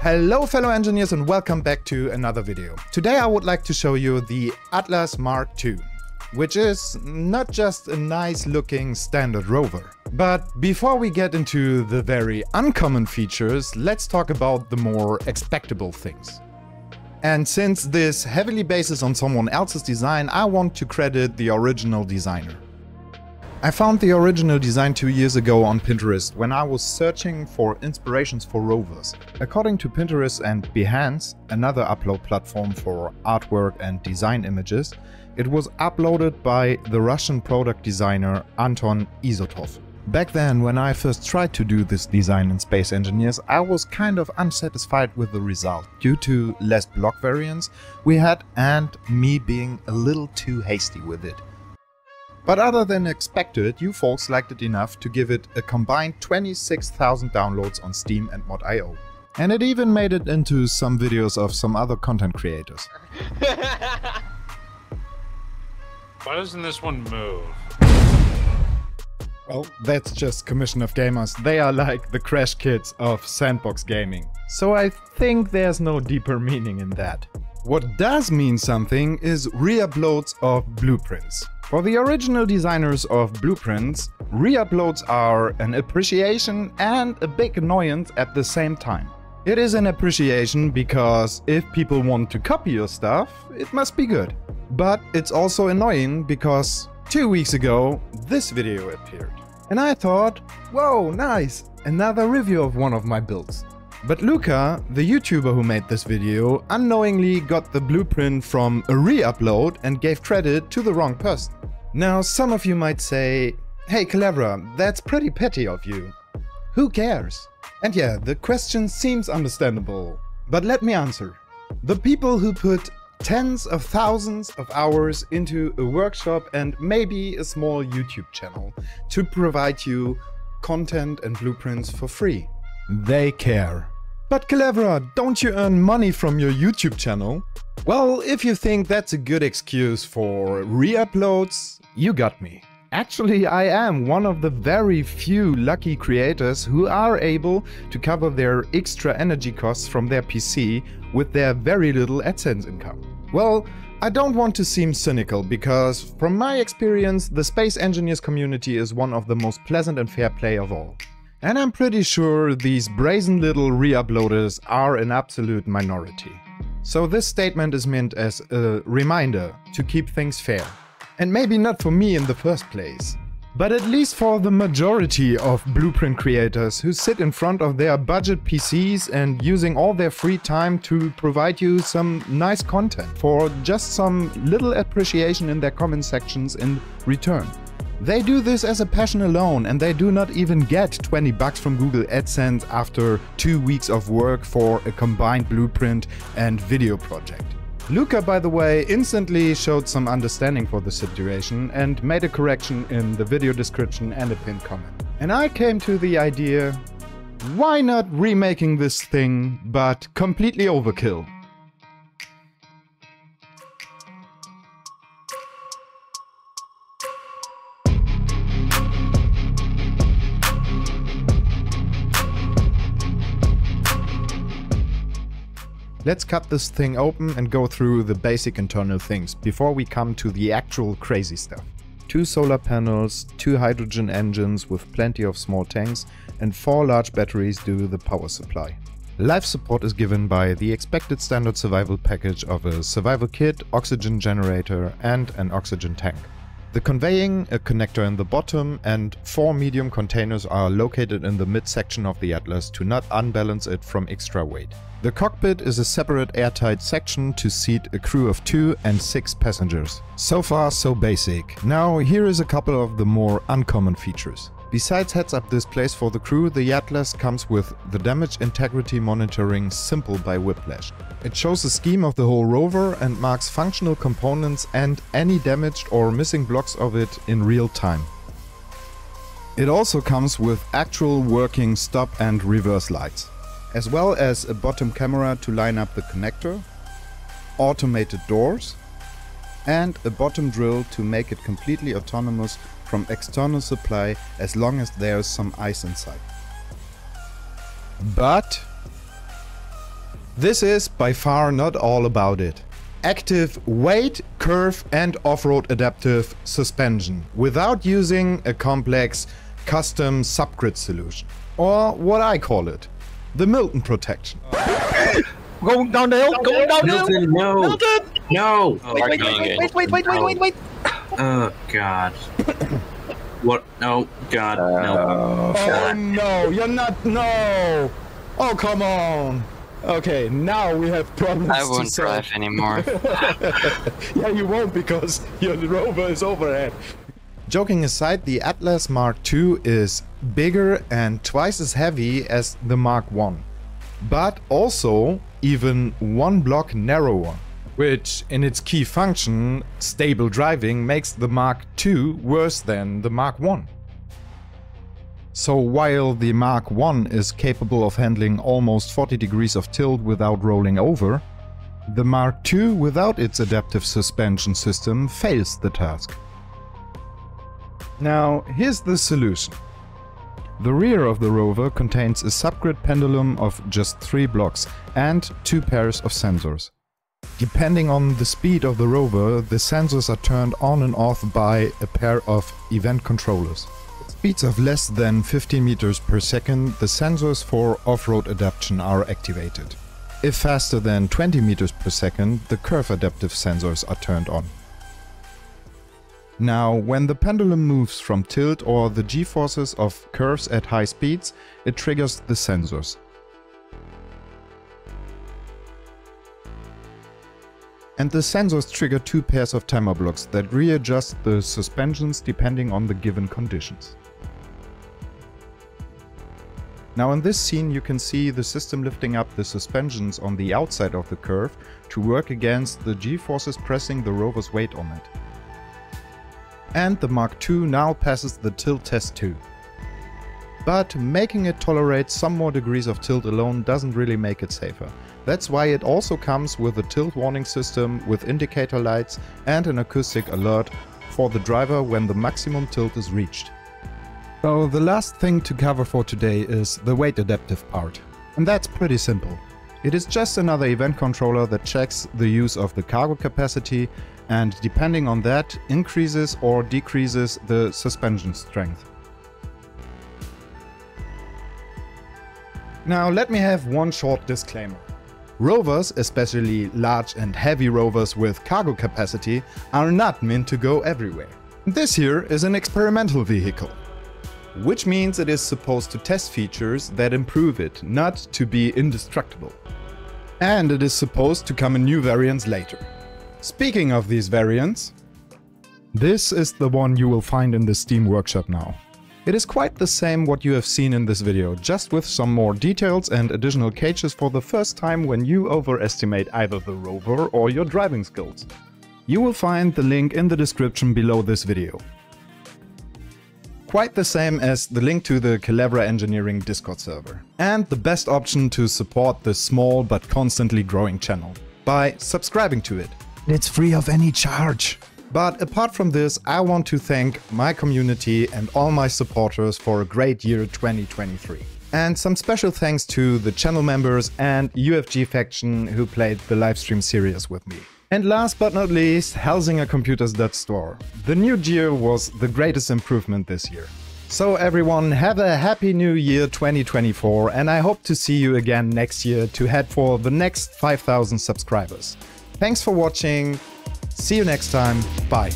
Hello fellow engineers and welcome back to another video. Today I would like to show you the Atlas Mark II, which is not just a nice looking standard rover. But before we get into the very uncommon features, let's talk about the more expectable things. And since this heavily bases on someone else's design, I want to credit the original designer. I found the original design 2 years ago on Pinterest when I was searching for inspirations for rovers. According to Pinterest and Behance, another upload platform for artwork and design images, it was uploaded by the Russian product designer Anton Izotov. Back then, when I first tried to do this design in Space Engineers, I was kind of unsatisfied with the result due to less block variants we had and me being a little too hasty with it. But other than expected, you folks liked it enough to give it a combined 26,000 downloads on Steam and Mod.io. And it even made it into some videos of some other content creators. Why doesn't this one move? Well, that's just Commission of Gamers. They are like the crash kits of sandbox gaming. So I think there's no deeper meaning in that. What does mean something is re-uploads of blueprints. For the original designers of blueprints, re-uploads are an appreciation and a big annoyance at the same time. It is an appreciation because if people want to copy your stuff, it must be good. But it's also annoying because 2 weeks ago this video appeared. And I thought, whoa, nice, another review of one of my builds. But Luca, the YouTuber who made this video, unknowingly got the blueprint from a re-upload and gave credit to the wrong person. Now some of you might say, hey Kelevra, that's pretty petty of you. Who cares? And yeah, the question seems understandable, but let me answer. The people who put tens of thousands of hours into a workshop and maybe a small YouTube channel to provide you content and blueprints for free. They care. But Kelevra, don't you earn money from your YouTube channel? Well, if you think that's a good excuse for re-uploads, you got me. Actually, I am one of the very few lucky creators who are able to cover their extra energy costs from their PC with their very little AdSense income. Well, I don't want to seem cynical because from my experience, the Space Engineers community is one of the most pleasant and fair play of all. And I'm pretty sure these brazen little re-uploaders are an absolute minority. So this statement is meant as a reminder to keep things fair. And maybe not for me in the first place, but at least for the majority of blueprint creators who sit in front of their budget PCs and using all their free time to provide you some nice content for just some little appreciation in their comment sections in return. They do this as a passion alone and they do not even get 20 bucks from Google AdSense after 2 weeks of work for a combined blueprint and video project. Luca, by the way, instantly showed some understanding for the situation and made a correction in the video description and a pinned comment. And I came to the idea, why not remaking this thing, but completely overkill? Let's cut this thing open and go through the basic internal things before we come to the actual crazy stuff. 2 solar panels, 2 hydrogen engines with plenty of small tanks and 4 large batteries do the power supply. Life support is given by the expected standard survival package of a survival kit, oxygen generator and an oxygen tank. The conveying, a connector in the bottom and 4 medium containers are located in the midsection of the Atlas to not unbalance it from extra weight. The cockpit is a separate airtight section to seat a crew of 2 and 6 passengers. So far so basic. Now here is a couple of the more uncommon features. Besides heads-up displays for the crew, the Atlas comes with the damage integrity monitoring Simple by Whiplash. It shows a scheme of the whole rover and marks functional components and any damaged or missing blocks of it in real time. It also comes with actual working stop and reverse lights, as well as a bottom camera to line up the connector, automated doors, and a bottom drill to make it completely autonomous from external supply as long as there's some ice inside. But This is by far not all about it. Active weight, curve and off-road adaptive suspension without using a complex custom subgrid solution. Or what I call it, the Milton protection. Going downhill, going downhill! Milton, no! Milton! No! Wait. Oh, God. What? No, God, no. Oh no, you're not, no! Oh, come on! Okay, now we have problems. I won't drive anymore. Yeah, you won't because your rover is overhead. Joking aside, the Atlas Mark II is bigger and twice as heavy as the Mark I, but also even one block narrower, which in its key function, stable driving, makes the Mark II worse than the Mark I. So while the Mark I is capable of handling almost 40 degrees of tilt without rolling over, the Mark II without its adaptive suspension system fails the task. Now here's the solution. The rear of the rover contains a subgrid pendulum of just 3 blocks and 2 pairs of sensors. Depending on the speed of the rover, the sensors are turned on and off by a pair of event controllers. At speeds of less than 15 meters per second, the sensors for off-road adaptation are activated. If faster than 20 meters per second, the curve adaptive sensors are turned on. Now, when the pendulum moves from tilt or the g-forces of curves at high speeds, it triggers the sensors. And the sensors trigger 2 pairs of timer blocks that readjust the suspensions depending on the given conditions. Now in this scene you can see the system lifting up the suspensions on the outside of the curve to work against the g-forces pressing the rover's weight on it. And the Mark II now passes the tilt test too. But making it tolerate some more degrees of tilt alone doesn't really make it safer. That's why it also comes with a tilt warning system with indicator lights and an acoustic alert for the driver when the maximum tilt is reached. So the last thing to cover for today is the weight adaptive part. And that's pretty simple. It is just another event controller that checks the use of the cargo capacity and depending on that increases or decreases the suspension strength. Now let me have one short disclaimer. Rovers, especially large and heavy rovers with cargo capacity, are not meant to go everywhere. This here is an experimental vehicle, which means it is supposed to test features that improve it, not to be indestructible. And it is supposed to come in new variants later. Speaking of these variants, this is the one you will find in the Steam workshop now. It is quite the same what you have seen in this video, just with some more details and additional cages for the first time when you overestimate either the rover or your driving skills. You will find the link in the description below this video. Quite the same as the link to the Kelevra engineering Discord server. And the best option to support this small but constantly growing channel, by subscribing to it. It's free of any charge. But apart from this, I want to thank my community and all my supporters for a great year 2023. And some special thanks to the channel members and UFG faction who played the livestream series with me. And last but not least, HelsingerComputers.store. The new gear was the greatest improvement this year. So everyone, have a happy new year 2024 and I hope to see you again next year to head for the next 5,000 subscribers. Thanks for watching. See you next time. Bye.